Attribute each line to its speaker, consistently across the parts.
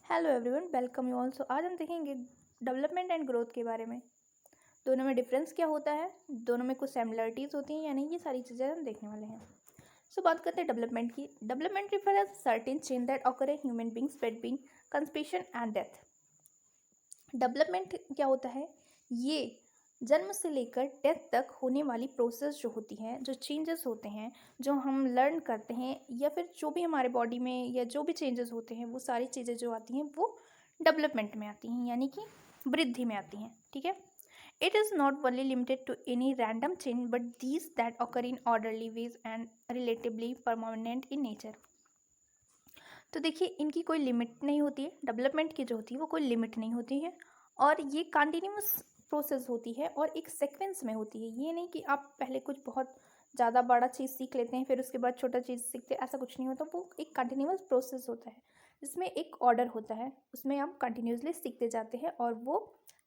Speaker 1: Hello everyone, welcome you all. So आज हम देखेंगे डेवलपमेंट एंड ग्रोथ के बारे में। दोनों में डिफरेंस क्या होता है, दोनों में कुछ सिमिलरिटीज़ होती हैं या नहीं, ये सारी चीज़ें हम देखने वाले हैं। सो बात करते हैं डेवलपमेंट की। Development refer as certain change that occur in human beings between conception and death. Development क्या होता है, ये जन्म से लेकर डेथ तक होने वाली प्रोसेस जो होती है, जो चेंजेस होते हैं, जो हम लर्न करते हैं, या फिर जो भी हमारे बॉडी में या जो भी चेंजेस होते हैं, वो सारी चीज़ें जो आती हैं वो डेवलपमेंट में आती हैं, यानी कि वृद्धि में आती हैं। ठीक है। It is not only limited to any random change but these that occur in orderly ways and relatively permanent in nature. तो देखिए, इनकी कोई लिमिट नहीं होती है। डेवलपमेंट की जो होती है वो कोई लिमिट नहीं होती है, और ये कंटिन्यूस प्रोसेस होती है और एक सीक्वेंस में होती है। ये नहीं कि आप पहले कुछ बहुत ज़्यादा बड़ा चीज़ सीख लेते हैं फिर उसके बाद छोटा चीज़ सीखते हैं, ऐसा कुछ नहीं होता। वो एक कंटिन्यूस प्रोसेस होता है जिसमें एक ऑर्डर होता है, उसमें आप कंटिन्यूसली सीखते जाते हैं और वो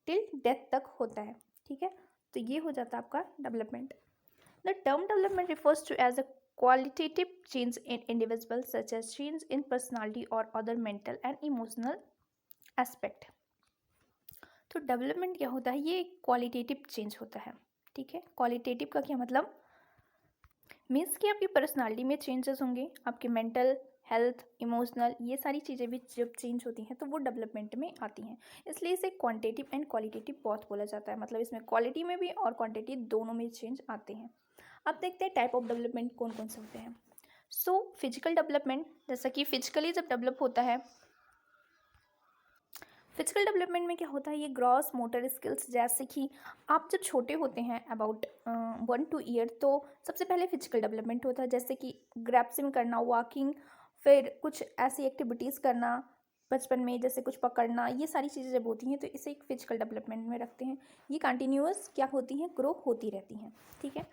Speaker 1: टिल डेथ तक होता है। ठीक है। तो ये हो जाता है आपका development. The term development refers to as a qualitative change in individuals such as change in personality or other mental and emotional aspect. तो डेवलपमेंट क्या होता है, ये एक क्वालिटेटिव चेंज होता है। ठीक है। क्वालिटेटिव का क्या मतलब, मीन्स कि आपकी पर्सनालिटी में चेंजेस होंगे, आपके मेंटल हेल्थ इमोशनल ये सारी चीज़ें भी जब चेंज होती हैं तो वो डेवलपमेंट में आती हैं। इसलिए इसे क्वांटिटेटिव एंड क्वालिटेटिव बहुत बोला जाता है, मतलब इसमें क्वालिटी में भी और क्वांटिटी दोनों में चेंज आते हैं। अब देखते हैं टाइप ऑफ डेवलपमेंट कौन कौन से होते हैं। सो फिजिकल डेवलपमेंट, जैसा कि फिजिकली जब डेवलप होता है, फिजिकल डेवलपमेंट में क्या होता है, ये ग्रॉस मोटर स्किल्स, जैसे कि आप जब छोटे होते हैं अबाउट 1-2 ईयर, तो सबसे पहले फिजिकल डेवलपमेंट होता है, जैसे कि ग्रैप्सिंग करना, वॉकिंग, फिर कुछ ऐसी एक्टिविटीज़ करना बचपन में, जैसे कुछ पकड़ना, ये सारी चीज़ें जब होती हैं तो इसे एक फिजिकल डेवलपमेंट में रखते हैं। ये कंटिन्यूअस क्या होती हैं, ग्रो होती रहती हैं। ठीक है।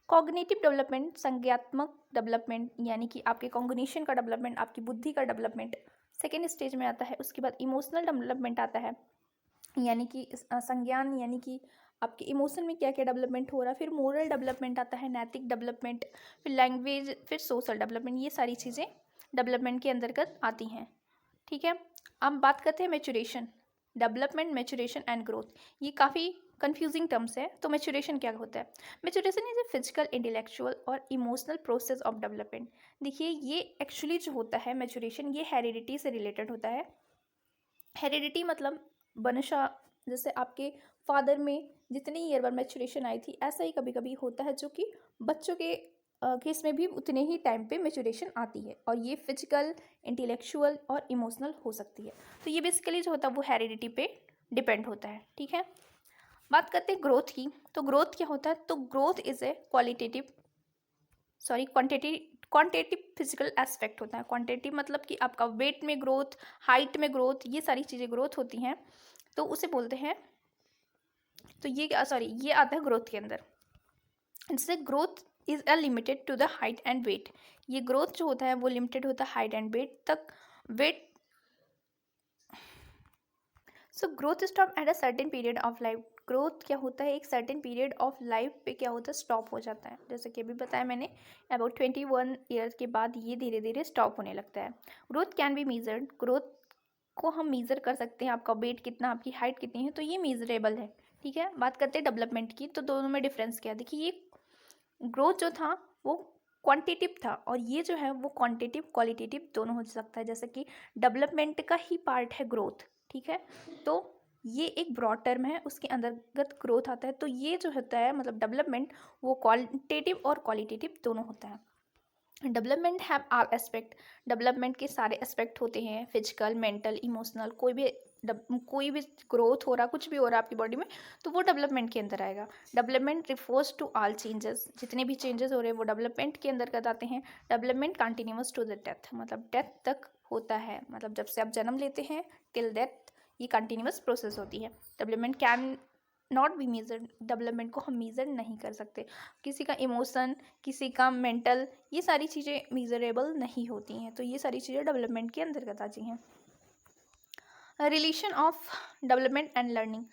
Speaker 1: कॉग्निटिव डेवलपमेंट, संज्ञात्मक डेवलपमेंट, यानी कि आपके कॉग्निशन का डेवलपमेंट, आपकी बुद्धि का डेवलपमेंट सेकेंड स्टेज में आता है। उसके बाद इमोशनल डेवलपमेंट आता है, यानी कि संज्ञान, यानी कि आपके इमोशन में क्या क्या डेवलपमेंट हो रहा है। फिर मोरल डेवलपमेंट आता है, नैतिक डेवलपमेंट, फिर लैंग्वेज, फिर सोशल डेवलपमेंट। ये सारी चीज़ें डेवलपमेंट के अंतर्गत आती हैं। ठीक है। अब बात करते हैं maturation, development, maturation and growth. ये काफ़ी कंफ्यूजिंग टर्म्स है। तो मैच्योरेशन क्या होता है, maturation is a physical intellectual और इमोशनल प्रोसेस ऑफ डेवलपमेंट। देखिए, ये एक्चुअली जो होता है मैच्योरेशन, ये हेरिडिटी से रिलेटेड होता है। हेरिडिटी मतलब वंशा, जैसे आपके फादर में जितनी ईयर बार मैच्योरेशन आई थी, ऐसा ही कभी कभी होता है, जो कि बच्चों के केस में भी उतने ही टाइम पे मैच्योरेशन आती है, और ये फिजिकल इंटेलेक्चुअल और इमोशनल हो सकती है। तो ये बेसिकली जो होता है वो हेरिडिटी पे डिपेंड होता है। ठीक है। बात करते हैं ग्रोथ की। तो ग्रोथ क्या होता है, तो growth is a quantitative physical aspect होता है। क्वांटिटिव मतलब कि आपका वेट में ग्रोथ, हाइट में ग्रोथ, ये सारी चीज़ें ग्रोथ होती हैं, तो उसे बोलते हैं। तो ये ये आता है ग्रोथ के अंदर। जैसे growth is a limited to the height and weight. ये ग्रोथ जो होता है वो लिमिटेड होता है हाइट एंड वेट तक। Weight, so growth stop at a certain period of life. Growth क्या होता है, एक सर्टेन पीरियड ऑफ लाइफ पे क्या होता है, स्टॉप हो जाता है। जैसे कि अभी बताया मैंने, अबाउट 21 ईयर्स के बाद ये धीरे धीरे स्टॉप होने लगता है। Growth can be measured, growth को हम मेज़र कर सकते हैं। आपका वेट कितना, आपकी हाइट कितनी है, तो ये मेजरेबल है। ठीक है। बात करते हैं डेवलपमेंट की। तो दोनों में डिफरेंस क्या है, देखिए, ये ग्रोथ जो था वो क्वांटिटिव था, और ये जो है वो क्वांटिटिव क्वालिटेटिव दोनों हो सकता है। जैसे कि डेवलपमेंट का ही पार्ट है ग्रोथ। ठीक है। तो ये एक ब्रॉड टर्म है, उसके अंतर्गत ग्रोथ आता है। तो ये जो होता है मतलब डेवलपमेंट, वो क्वालिटेटिव और क्वालिटेटिव दोनों होता है। Development have all aspect, development के सारे एस्पेक्ट होते हैं, फिजिकल मेंटल इमोशनल। कोई भी ग्रोथ हो रहा, कुछ भी हो रहा है आपकी बॉडी में, तो वो डेवलपमेंट के अंदर आएगा। Development refers to all changes, जितने भी चेंजेस हो रहे हैं वो डेवलपमेंट के अंदर आते हैं। Development continuous to the death, मतलब डेथ तक होता है, मतलब जब से आप जन्म लेते हैं टिल डेथ, ये कंटिन्यूअस प्रोसेस होती है। Development can not be measured, development को हम मेज़र नहीं कर सकते। किसी का इमोशन, किसी का मेंटल, ये सारी चीज़ें मेजरेबल नहीं होती हैं। तो ये सारी चीज़ें डेवलपमेंट के अंतर्गत आती हैं। Relation of development and learning,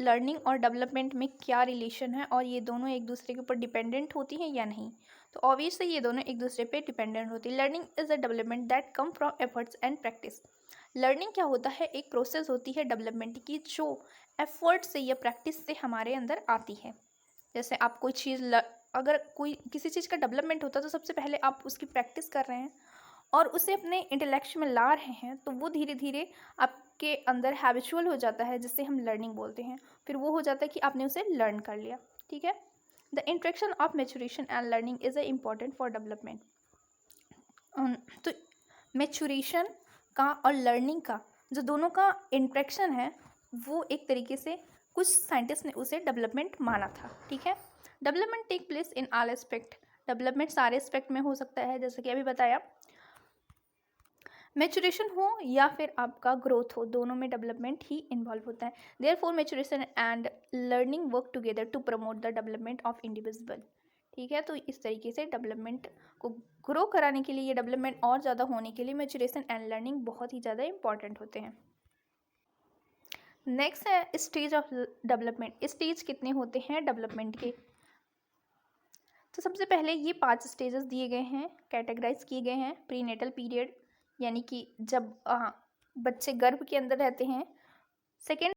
Speaker 1: learning और डेवलपमेंट में क्या रिलेशन है, और ये दोनों एक दूसरे के ऊपर डिपेंडेंट होती हैं या नहीं। तो ऑब्वियसली ये दोनों एक दूसरे पे डिपेंडेंट होती है। Learning is a development that come from efforts and practice. Learning क्या होता है, एक प्रोसेस होती है डेवलपमेंट की जो एफर्ट से या प्रैक्टिस से हमारे अंदर आती है। जैसे आप कोई चीज़ अगर कोई किसी चीज़ का डेवलपमेंट होता है तो सबसे पहले आप उसकी प्रैक्टिस कर रहे हैं और उसे अपने इंटेलेक्ट में ला रहे हैं, तो वो धीरे धीरे आपके अंदर हैबिचुअल हो जाता है, जिससे हम लर्निंग बोलते हैं। फिर वो हो जाता है कि आपने उसे लर्न कर लिया। ठीक है, the interaction of maturation and learning is a important for development. तो मेचुरेशन का और लर्निंग का जो दोनों का इंट्रैक्शन है, वो एक तरीके से कुछ साइंटिस्ट ने उसे डेवलपमेंट माना था। ठीक है, development take place in all aspect. Development सारे एस्पेक्ट में हो सकता है, जैसे कि अभी बताया। मेचुरेशन हो या फिर आपका ग्रोथ हो, दोनों में डेवलपमेंट ही इन्वॉल्व होता है। Therefore maturation and learning work together to promote the development of individual. ठीक है, तो इस तरीके से डेवलपमेंट को ग्रो कराने के लिए, ये डेवलपमेंट और ज़्यादा होने के लिए मेचुरेशन एंड लर्निंग बहुत ही ज़्यादा इंपॉर्टेंट होते हैं। नेक्स्ट है स्टेज ऑफ डेवलपमेंट। स्टेज कितने होते हैं डेवलपमेंट के? तो सबसे पहले ये 5 स्टेजेस दिए गए हैं, कैटेगराइज किए गए हैं। प्रीनेटल पीरियड, यानी कि जब बच्चे गर्भ के अंदर रहते हैं। सेकेंड